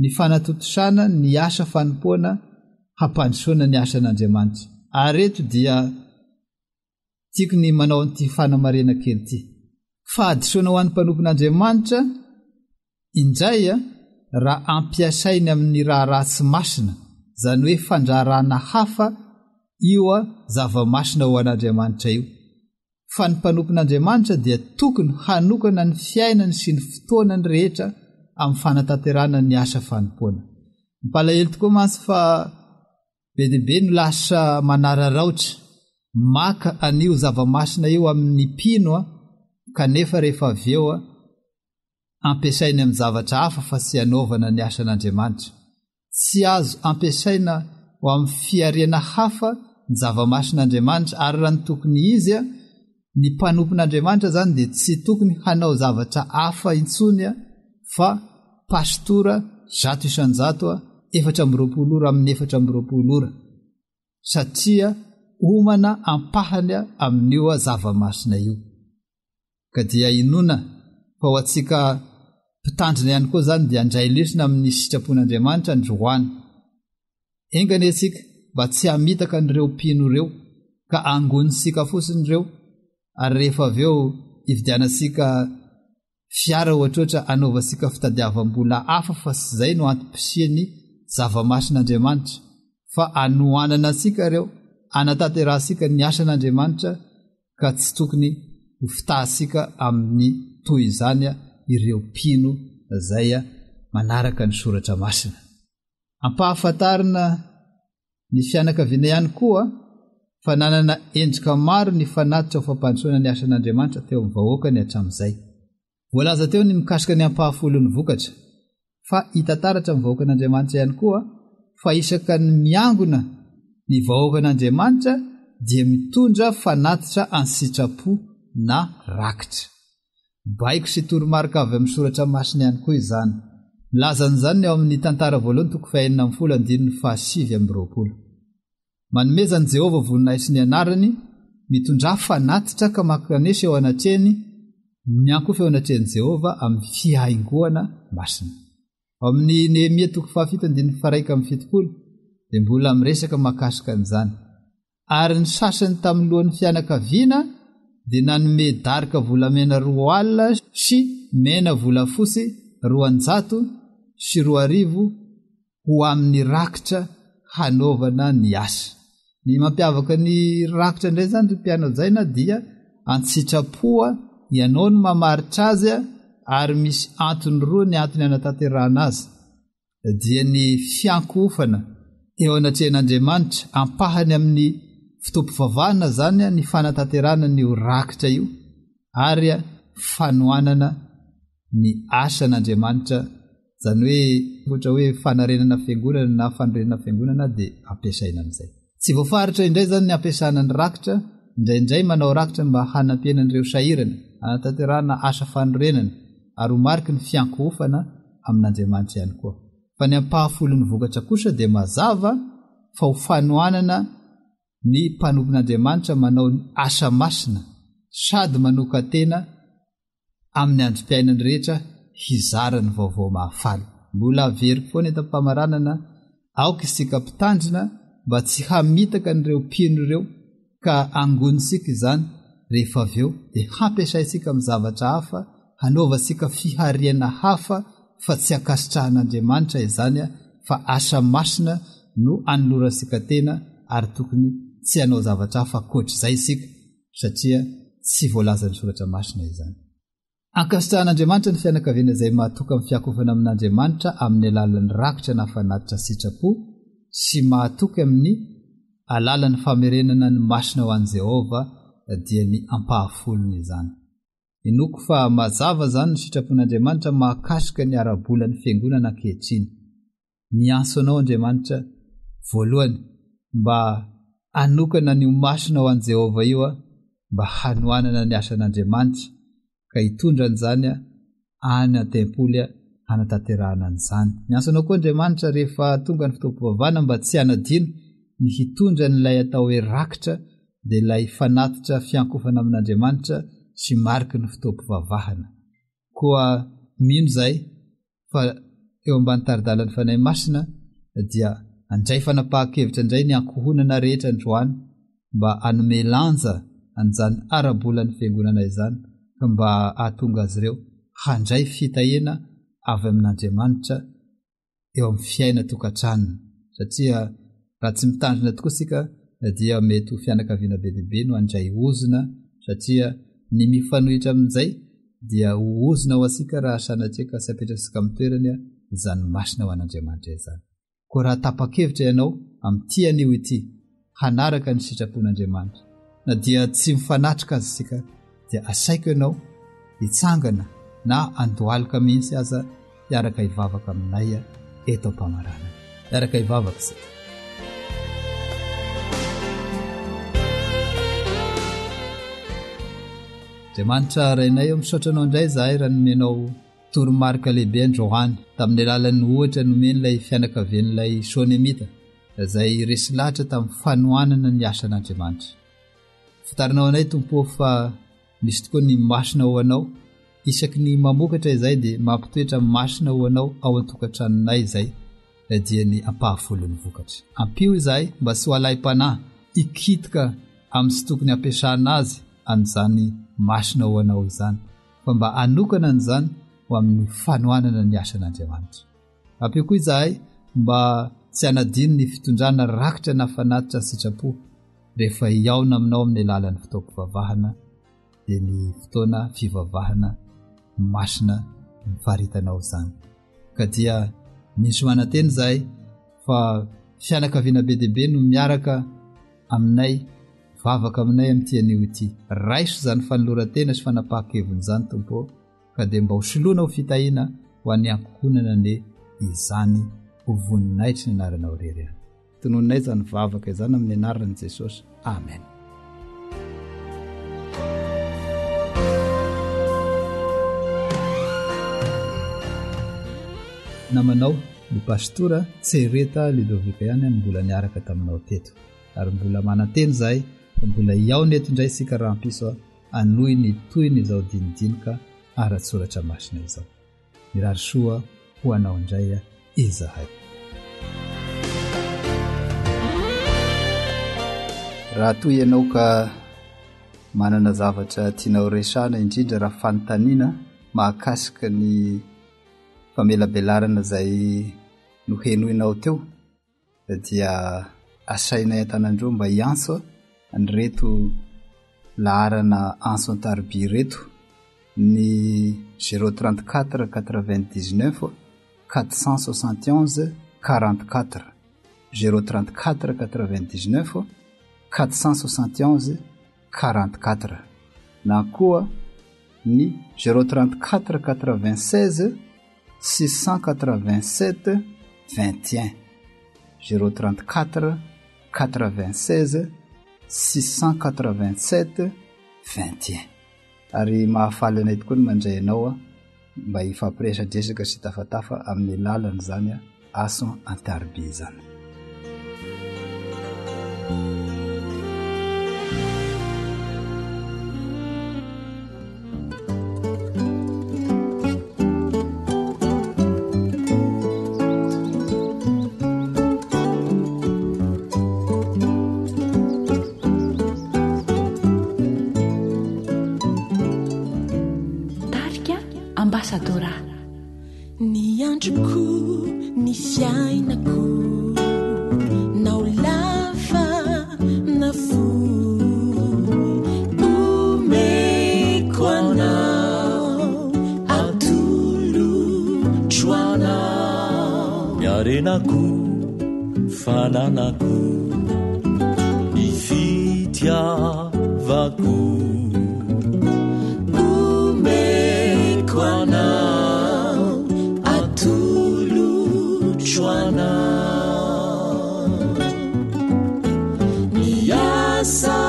ny fanatotosana ny asa fanompoana hampandrosoana ny asan'Andriamanitra. Ary eto dia tiako ny manao an'ity fanamarena kely ity. Fahadisoana ho an'ny mpanompon'Andriamanitra indray raha ampiasainy amin'ny raha ratsy masina, zany hoe fandrarana hafa io zava-masina ho an'Andriamanitra io. Fa ny mpanompon'Andriamanitra dia tokony hanokana ny fiainany sy ny fotoanany rehetra amin'ny fanatanterana ny asa fanompoana. Mpalahelo tokoa mantsy fa be dia be no lasa manararaotra maka anio zava-masina io amin'ny mpino kanefa rehefa avy eo ampiasainy amin'ny zavatra hafa fa tsy hanaovana ny asan'Andriamanitra. Tsy azo ampiasaina ho amin'ny fiariana hafa ny zava-masin'Andriamanitra, ary raha ny tokony izy ny mpanompon'Andriamanitra zany dia tsy tokony hanao zavatra hafa intsony fa pastora 100 420 ora amin'ny 420 ora, satria omana ampahany amin'io zava-masina io. Ka dia inona fa ho antsika mpitandrina ihany koa zany dia andray lesona amin'ny sitrapon'Andriamanitra androany. Engany antsika mba tsy hamitaka n'ireo mpino ireo ka angonisika fosiny ireo, ary rehefa avy eo ividianasika fiara ohatroatra anaovasika fitadiavam-bola hafa fa sy izay no antom-pisiany zava-masin'Andriamanitra, fa anohanana asika ireo, anatanterahasika ny asan'Andriamanitra, ka tsy tokony ho fitahasika amin'ny toy izany ireo mpino izay manaraka ny soratra masina. Ampahafantarina ny fianakaviana ihany koa fa nanana endrika maro ny fanatitra ho fampandrosoana ny asan'Andriamanitra teo amin'ny vahoakany hatramin'izay. Voalaza teo ny mikasika ny ampahafolo ny vokatra, fa hitantaratra amin'ny vahoakan'Andriamanitra ihany koa fa isaka ny miangona ny vahoakan'Andriamanitra dia mitondra fanatitra ansitrapo na rakitra. Baiko sy toromarika avy amin'ny soratra masina ihany koa izany. Milazan'izany eo amin'ny tantara voalohany 9:7-20. Manomezan'i Jehovah voninahitsy ny anarany, mitondra fanatitra ka makanesy eo anatreny, miankofa eo anatren'i Jehovah amin'ny fihaingoana masina. Amin'ny Nehemia 7:1-7 dia mbola miresaka makasika an'izany. Ary ny sasany tamin'ny lohan'ny Fianakaviana dia nanome darika volamena 2 alina sy mena volafotsy 200 sy 2,000 ho amin'ny rakitra hanaovana ny asa. Ny mampiavaka ny rakitra indray zany ry mpianao jaina dia antsitrapoa ianao no mamaritra azy, ary misy antony 2 ny antony anatanterahana azy, dia ny fiankofana eo anatren'Andriamanitra ampahany amin'ny fitompivavahana zany ny fanatanterahana ny rakitra io, ary fanoanana ny asan'Andriamanitra, zany hoe ohatra hoe fanarenana fiangonana na fanorenana fiangonana dia ampiasaina amin'izay. Tsy voafaritra indray zany ny ampiasana ny rakitra, indraindray manao rakitra mba hanampianan'ireo sahirana, anatanterahana asa fanorenana, ary ho mariky ny fiankofana amin'Andriamanitra ihany koa. Fa ny ampahafolo ny vokatra kosa dia mazava fa ho fanoanana ny mpanompon'Andriamanitra manao ny asa masina sady manokatena amin'ny androm-piainany rehetra hizara ny vaovao mahafaly. Mbola averiko foana eto am-pamaranana aoka isika mpitandrina mba tsy hamitaka n'ireo mpino ireo ka angonisika izany, rehefa avy eo dia hampiasaisika amin'ny zavatra hafa, hanaovasika fihariana hafa fa tsy hakasitrahan'Andriamanitra izany, fa asa masina no anolorasika tena, ary tokony tsy hanao zavatra hafa koatr'izay isika, satria tsy voalazan'ny soratra masina izany. Ankasitrahan'Andriamanitra ny fianakaviana izay mahatoka amin'ny fiakofana amin'Andriamanitra amin'ny alalan'ny rakitra na fanatitra sitrapo, sy mahatoka amin'ny alalan'ny famerenana ny masina ho an'i Jehovah, dia ny ampahafolony izany. Inoko fa mazava zany ny sitrapon'Andriamanitra mahakasika ny arabolan'ny fiangonana ankehitriny. Mianso anao Andriamanitra voalohany mba anokana ny masina ho an'i Jehovah io, mba hanoanana ny asan'Andriamanitra, ka hitondra an'izany any an-tempoly hanatanterahana an'izany. Miasanao koa Andriamanitra rehefa tonga ny fotoam-pivavahana mba tsy hanadino ny hitondra n'ilay atao hoe rakitra dia ilay fanatitra fiankofana amin'Andriamanitra sy mariky ny fotoam-pivavahana. Koa mino izay fa eo ambany taridalany fanahy masina dia andray fanapahan-kevitra indray ny ankohonana rehetra androany mba hanome lanja an'izany arabolan'ny fiangonana izany ka mba ahatonga azy ireo handray fitahena avy amin'Andriamanitra eo amin'ny fiaina tokantranony. Satria raha tsy mitandrina tokoa isika dia mety ho fianakaviana be dia be no handray ozona, satria ny mifanohitra amin'izay dia ho ozona ho asika raha sanatria sy apetrasika amin'ny toerany izany masina ho an'Andriamanitra izany. Koa raha tapa-kevitra ianao amin'ity anio ity hanaraka ny sitrapon'Andriamanitra na dia tsy mifanatrika azy isika dia asaiko ianao hitsangana na andohalika mihitsy aza hiaraka hivavaka aminay eto am-pamarana. Hiaraka hivavaka isika. Andriamanitra rainay eo misaotranao indray zahay raha nomenao toromarika lehibe androany tamin'ny alalan'ny ohatra nomen'ilay fianakavian'ilay Sonemita izay resy lahatra tamin'ny fanohanana ny asan'Andriamanitra. Fitarinao anay Tompo fa misy tokoa ny masina ho anao isaky ny mamokatra izay dia mampitoetra masina ho anao ao an-tokantranonay izay dia ny ampahafolon'ny vokatra. Ampio izahay mba sy ho alay-panahy hikitika amin'ny sy tokony ampiasana azy an'izany masina ho anao izany fa mba hanokana an'izany ho amin'ny fanohanana ny asan'Andriamanitra. Ampio koa izahay mba tsy hanadino ny fitondrana rakitra na fanatitra ny sitrapo rehefa hiaona aminao amin'ny alalan'ny fotoam-pivavahana dia ny fotoana fivavahana masina mifaritanao izany. Ka dia misy mananteny izahay fa fianakaviana be dia be no miaraka aminay vavaka aminay amin'ity anio ity. Raiso izany fanoloran-tena sy fanapahan-keviny izany Tompo ka dia mba hosoloana ho fitahiana ho an'ny ankohonana ane izany ho voninahitry ny anaranao rery. Tonononay izany vavaka izany amin'ny anaran'i Jesosy. Amen. Namanao ny pastora Tsereta Lidovika ihany ny mbola niaraka taminao teto ary mbola mananteny izahay fa mbola hiaona eto indray isika rahampiso anohy ny toyny izao dinidinika ara-tsoratra masina izao. Mirary soa ho anao indray izahay. Raha toy ianao ka manana zavatra tianao resahana indrindra raha fanontaniana mahakasika ny famelabelarana izay nohenoinao teo dia asainay an-tanandro mba hiantso ny reto laharana anso an-tariby reto ny 034 99 471 44 034 99 471 44 na koa ny 034 96 687 21 034 96 687 21 ary mahafaly anay tokoa ny mandray anao mba hifampiresadresaka sy tafatafa amin'ny lalany zany aso an-tariby zany. Ny androko ny fiainako nao lafa na fohy omeko anao atolotro anao miarenako fananako ny fitiavako omeko anao niasa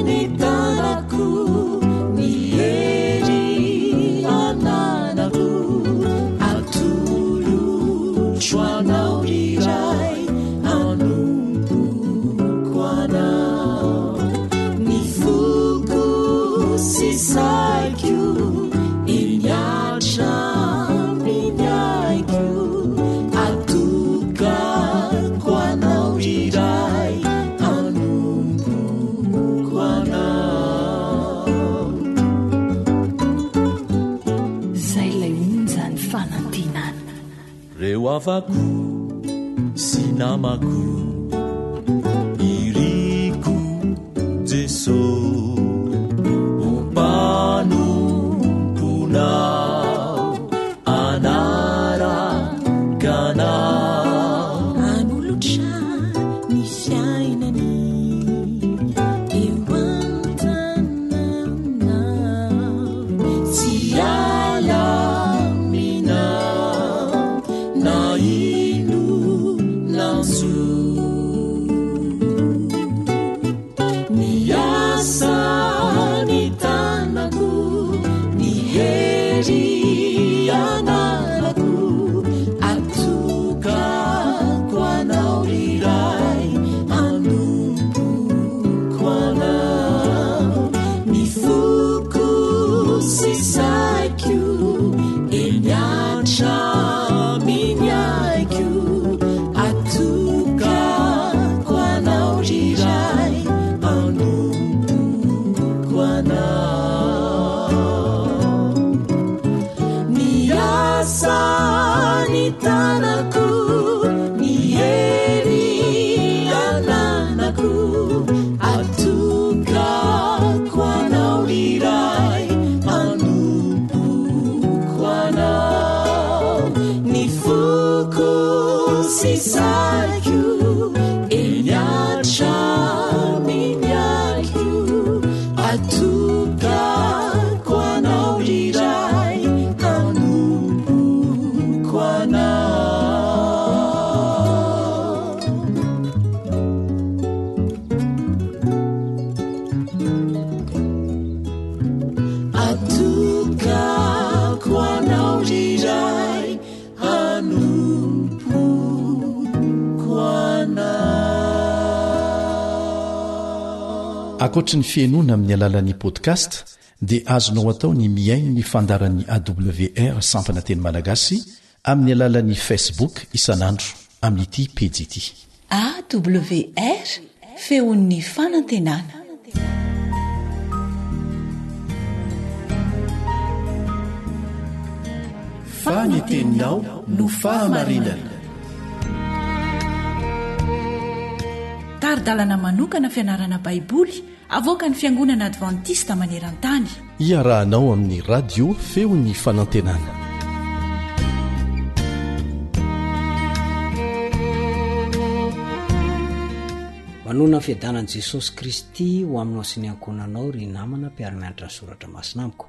ny tanako ny hery ananako fanantenana. Reo avako sy namako iriko Jesosy ompanontonao anarakanao anolotra ny fiainany eo an-tanànao tsy alaminao na ino nanso ny asa ny tanako ny hery anarako atokako anao iray anompoko anao ny foko sy saiko eny antraminy aiko atokako anao iray anompoko anao ny asa ny tanako ny hery ananako atokako anao iray anompoko anao ny foko sy saiko eny antraminy aiko atokako anao iray anompoko anao atokako anao iray anompoko anao. Ankoatra ny fiainoana amin'ny alalan'ny podcast dia azonao atao ny miaino ny fandaran'ny AWR sampana teny malagasy amin'ny alalan'ny Facebook isanandro amin'ity pejy ity. AWR feon'ny fanantenana. Faniteninao no fahamarinana. Taridalana manokana fianarana baiboly avoaka ny Fiangonana Advantista maneran-tany. Iarahanao amin'ny radio feon'ny fanantenana. manona ny fiadanan'i Jesosy Kristy ho aminao sy ny ankonanao ry namana mpiara-mianatra ny soratra masina amiko.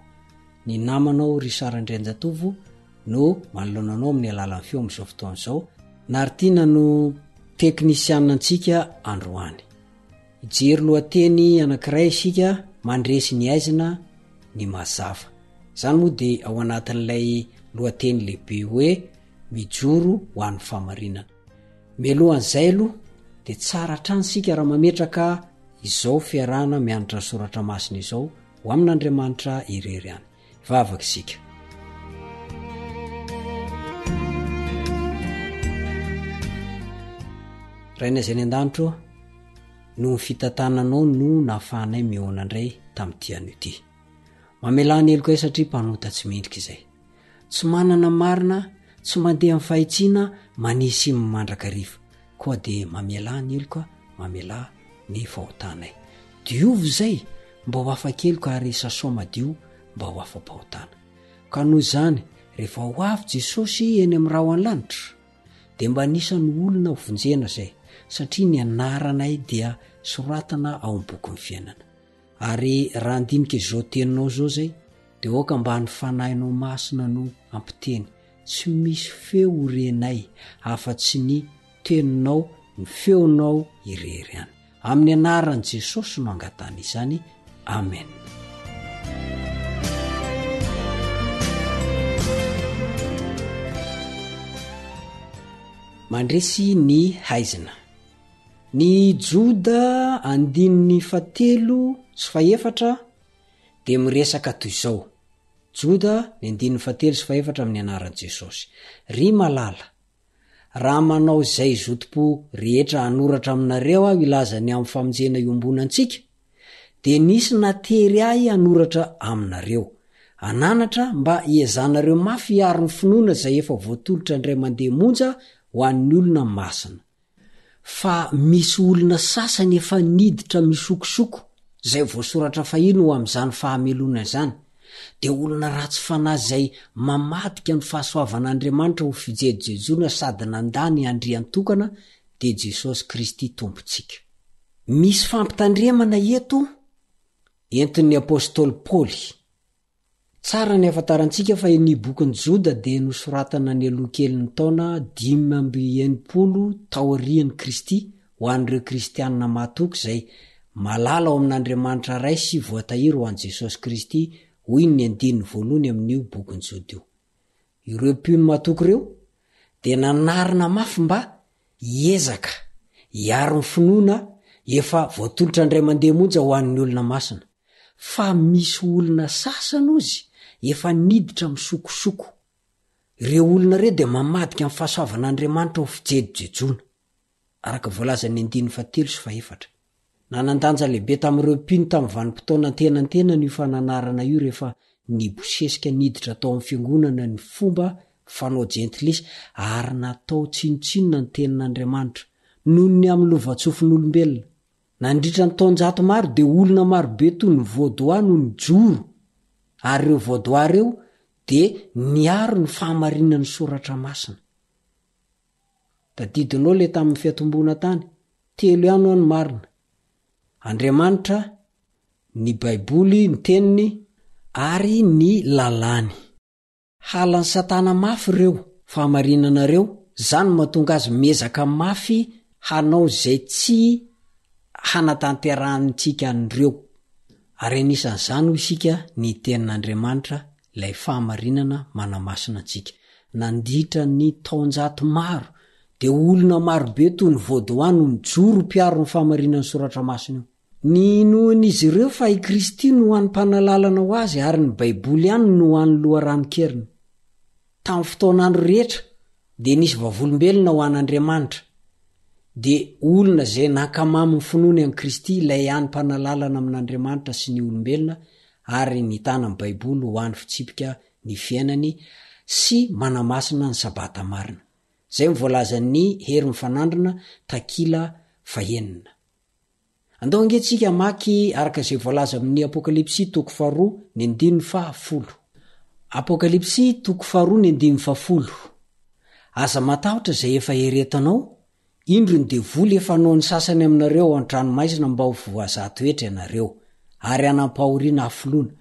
Ny namanao ry Sarandrenjatovo no manoloananao amin'ny alalan'ny feo amin'izao fotoan'izao, Naritiana no teknisianina antsika androany. Ijery lohateny anankiray isika, Mandresy ny haizina ny mazava. Izany moa dia ao anatin'ilay lohateny lehibe hoe mijoro ho an'ny famarinana. Melohan'izay aloha dia tsara hatrany sika raha mametraka izao fiarahana mianatra ny soratra masina izao ho amin'Andriamanitra irery any. Vavaka isika. Raina izay ny an-danitro, no ny fitantananao no nahafahanay mihoana indray tamin'ity anio ity. Mamelany heloka satria mpanota tsy mendrika izay. Tsy manana marina, tsy mandeha amin'ny fahitsiana, manisy mandrakariva. Koa dia mamelany heloka, mamela ny fahotanay. Diovy izay mba ho afa-keloka ary sasoa madio mba ho afa-pahotana. Ka noho izany, rehefa ho avy Jesosy eny amin'ny rahona lanitra, dia mba nisany olona vonjena izay, satria ny anaranay dia soratana ao amin'ny boky ny fiainana. Ary raha andinika izao teninao izao zay, dia oka mba ny fanahinao masina no ampiteny, tsy misy feo renay afa-tsy ny teninao, ny feonao irery any. Amin'ny anaran'i Jesosy no angatana izany. Amen. Mandresy ny haizina. Ny Joda andininy 7 sy 4 dia miresaka toy izao. Joda ny andininy 7 sy 4 amin'ny anaran'i Jesosy. Ry malala, raha manao izay zotim-po rehetra hanoratra aminareo aho ilazany amin'ny famonjena iombonantsika, dia nisy natery ahy hanoratra aminareo. ananatra mba iezanareo mafy hiaro ny finoana zay efa voatolotra indray mandeha monja ho an'ny olona masina fa misy olona sasany efa niditra misokosoko zay voasoratra fahino ho am'izany fahamelona izany de olona ratsy fanahy zay mamadika ny fahasoavan'Andriamanitra ho fijerijejona sady nandany andrian-tokana de Jesosy Kristy tompontsika. Misy fampitandremana eto entin'ny apôstôly Paoly. Tsara ny afantarantsika fa ny bokin'ny Joda de nosoratana ny alokeliny taona 590 taorian'ny Kristy ho an'ireo kristianina matoky zay malala ao amin'Andriamanitra ray sy voatahiry ho an' Jesosy Kristy hoy ny 1 amin'io bokin'ny Joda io. Ireo mpino matoky reo de nanarina mafy mba hiezaka hiaro ny finoana efa voatolotra indray mandeha monja ho an'ny olona masina fa misy olona sasana ozy efa niditra misokosoko. Ireo olona reo de mamadika amin'ny fahasoavan'Andriamanitra ho fijerijejona araka voalaza ny 3:7. Nanandanja lehibe tamin'ireo mpino tamin'ny vanim-potoana tenantena ny fananarana io rehefa nibosesika niditra tao amin'ny fiangonana ny fomba fanao jentilisa ary natao tsinotsinona ny tenin'Andriamanitra noho ny amin'ny lovatsofin'olombelona. Nandritra ny taonjato maro de olona marobe toy ny voadoha no ny joro ary ireo voadoha reo de niaro ny fahamarinan'ny soratra masina. Tadidinao le tamin'ny fiatombona tany 3 ihany ho any marina. Andriamanitra, ny Baiboly, ny teniny ary ny lalàny. Halan'ny Satana mafy reo fahamarinana reo, zany mahatonga azy mezaka mafy hanao zay tsy hanatanterahanytsika an'ireo. Ary anisan'izany ho isika ny tenin'Andriamanitra ilay fahamarinana manamasina antsika. Nanditra ny taonjato maro de olona marobe toy ny voadohano ny joro mpiaro ny fahamarinan'ny soratra masina io. Ny nohon'izy ireo fa i Kristy no ho an'ny mpanalalana ho azy ary ny Baiboly ihany no ho an'ny loharanon-keriny. Tamin'ny fotoanandro rehetra de nisy vavolombelona ho an'Andriamanitra de olona zay nakamaminy finoana an'i Kristy ilay ihany mpanalalana amin'Andriamanitra sy ny olombelona ary ny tanan'ny Baiboly ho an'ny fitsipika ny fiainany sy manamasina ny sabata marina. Zay mivoalaza ny hery mifanandrina takila 9. Andao angentsika maky araka izay voalaza amin'ny Apokalipsy 2:10. Apokalipsy 2:10. Aza matahotra zay efa heretanao, indro ny devoly efa nao ny sasany aminareo ao an-dranomaizina mba ho voazatoetra ianareo ary anampahoriana hafoloana.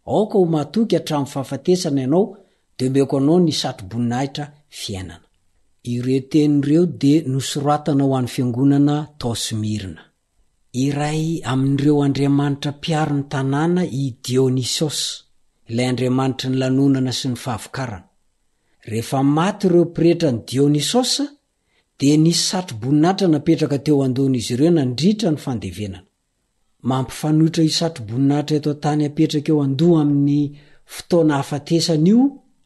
Aoka ho matoky hatramin'ny fahafatesana ianao de meko anao ny satroboninahitra fiainana. Ireo tenin'ireo de nosoratana ho an'ny fiangonana tao Smirna. Iray amin'ireo Andriamanitra mpiaro ny tanàna i Dionisiosy, ilay Andriamanitra ny lanonana sy ny fahavokarana. Rehefa maty ireo pretra ny Dionisiosy de nisy satroboninahitra napetraka teo andon'izy ireo nandritra ny fandevenana. Mampifanoitra i satroboninahitra eto tany apetraka eo andoha amin'ny fotoana hafatesana io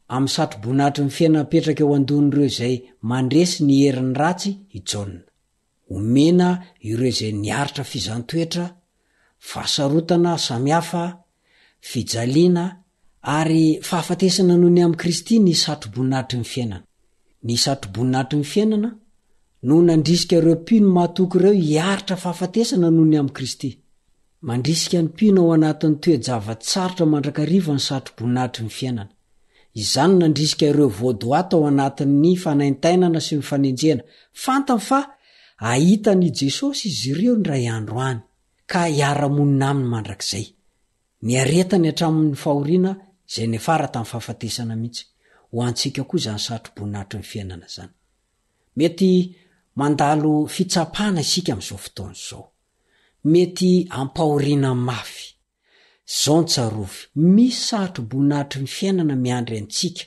amin'ny satroboninahitra ny fiaina apetraka eo andon'ireo zay mandresy ny herin'ny ratsy i Jaona. Omena ireo zay niaritra fizantoetra, fahasarotana samihafa, fijaliana ary fahafatesana noho ny amin'i Kristy ny satroboninahitry ny fiainana. Ny satroboninahitry ny fiainana no nandrisika ireo mpino mahatoky ireo hiaritra fahafatesana noho ny amin'i Kristy. Mandrisika ny mpino ao anatin'ny toe-javatsarotra mandrakariva ny satroboninahitry ny fiainana. Izany nandrisika ireo voadohata ao anatin'ny fanaintainana sy ny fanenjena. Fantany fa ahitany Jesosy izy ireo ndray andro any ka hiara-monina aminy mandrakizay. Ny aretany hatramin'ny fahoriana zay nefara tamin'ny fahafatesana mihitsy. Ho antsika koa zany satroboninahitry ny fiainana zany. Mety mandalo fitsapana isika amin'izao fotoana izao. Mety ampahoriana mafy. Zao ny tsarovy, misy satroboninahitry ny fiainana miandry antsika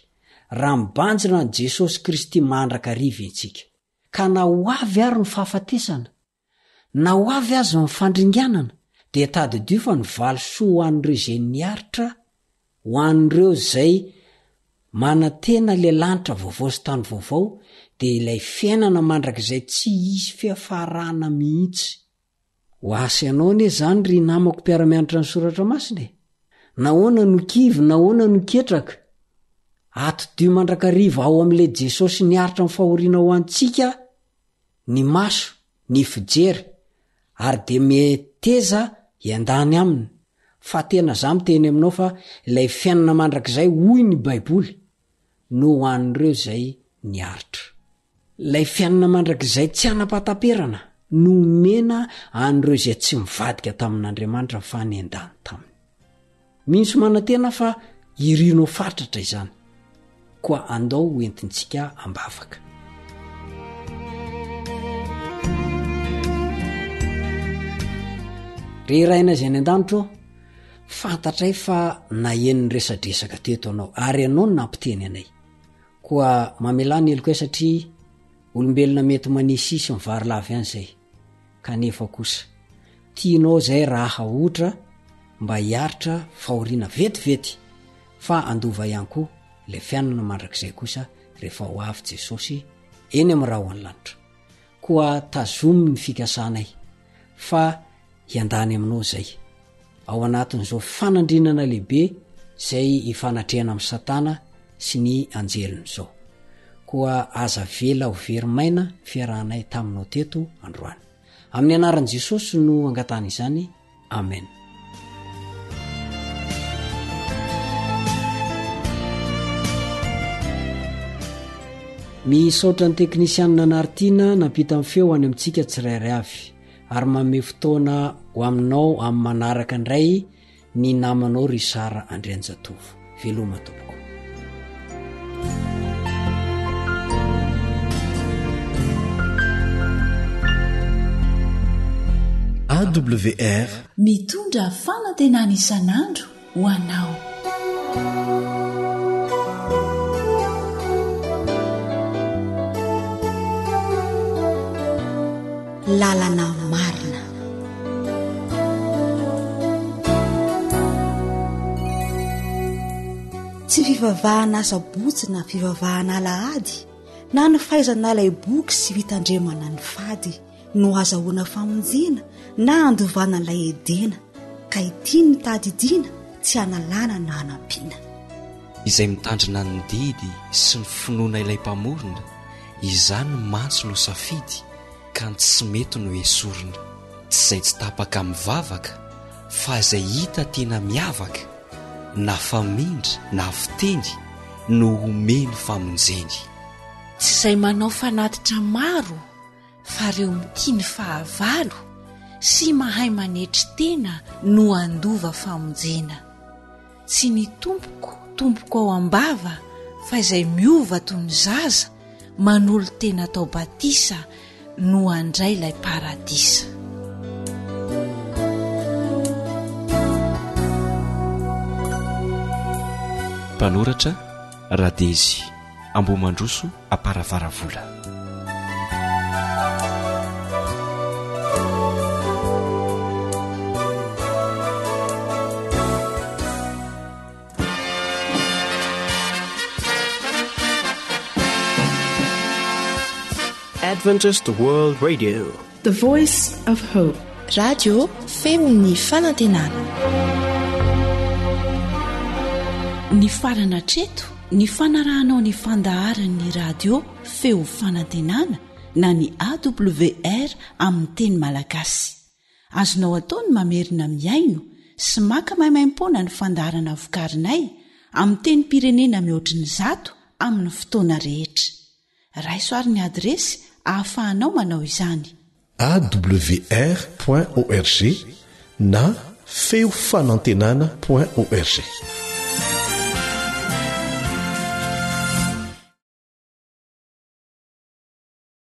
raha mibanjina ny Jesosy Kristy mandrakariva antsika. Ka na ho avy ary ny fahafatesana, na ho avy azy ny fandringanana, de tadidio fa ny valosoa ho an'ireo zay niaritra, ho an'ireo zay manantena le lanitra vaovao sy tany vaovao, de ilay fiainana mandrakizay tsy isy fiafarana mihitsy. Ho asy anao ne zany ry namako mpiara-mianatra ny soratra masina. nahoana no kivy nahoana no ketraka atodio mandrakariva ao amin'le jesosy niaritra ny fahoriana ho antsika ny maso ny fijery ary de meteza iandany aminy fa tena za miteny aminao fa ilay fiainana mandrakizay hoy ny baiboly no hoan'ireo zay niaritra ilay fiainana mandrakizay tsy anapataperana no mena an'ireo zay tsy mivadika tamin'Andriamanitra fa ny andany taminy mihintsy manantena fa irino fatratra izany koa andao hoentintsika ambavaka reraina zay ny an-danitro fantatray fa naheniny resadresaka teto anao ary anao no nampiteny anay koa mamelany elo koa satria olombelona mety manisisy mivary lavy an'izay kanefa kosa tianao zay raha otra mba hiaritra fahoriana vetivety fa andova ihany koa le fiainana mandrakizay kosa rehefa ho avy Jesosy eny amin'ny raha ho any lanitra koa tazomy ny fikasanay fa hiandany aminao zay ao anatin'izao fanandrinana lehibe zay ifanatrehana amin'ny Satana sy ny anjeliny zao koa aza vela ho verimaina fiarahanay taminao teto androany amin'ny anaran'i Jesosy no angatana izany amen. Misaotra ny teknisianina naritiana nampita amin'ny feo any amintsika tsirairay avy ary manome fotoana ho aminao amin'ny manaraka indray ny namanao ry Sara Andrianjatovo veloma tompoko. AWR mitondra fanantenana isan'andro ho anao. lalana marina tsy fivavahana asabotsy na fivavahana alahady na ny fahaizana ilay boky sy fitandremana ny fady no azahoana famonjena na andovana ilay edena ka ity ny tadidiana tsy analana na anampiana izay mitandrina ny didy sy ny finoana ilay mpamorona izany mantso no safidy ka ny tsy mety no esorina tsy izay tsy tapaka mivavaka fa izay hita tena miavaka na famindra na fiteny no omeny famonjeny tsy izay manao fanatitra maro fa reo mitiny fahavalo sy mahay manetry tena no andova famonjena tsy ny tompoko ao ambava fa izay miova toy ny zaza manolo tena tao batisa no andray ilay paradisa. Mpanoratra Radesy Ambomandroso Aparavaravula. Adventist World Radio, the voice of hope. Radio Femini Fanantenana. Ny farana treto ny fanarahanao ny fandaharan'ny radio feo fanantenana na ny AWR amin'ny teny malagasy. Azonao ataony mamerina miaino sy maka maimaim-pona ny fandaharana vokarinay amin'ny teny pirenena mihoatriny 100 amin'ny fotoana rehetra. Raisoaryn'ny adresy ahafahanao manao izany. awr.org na feofanantenana.org.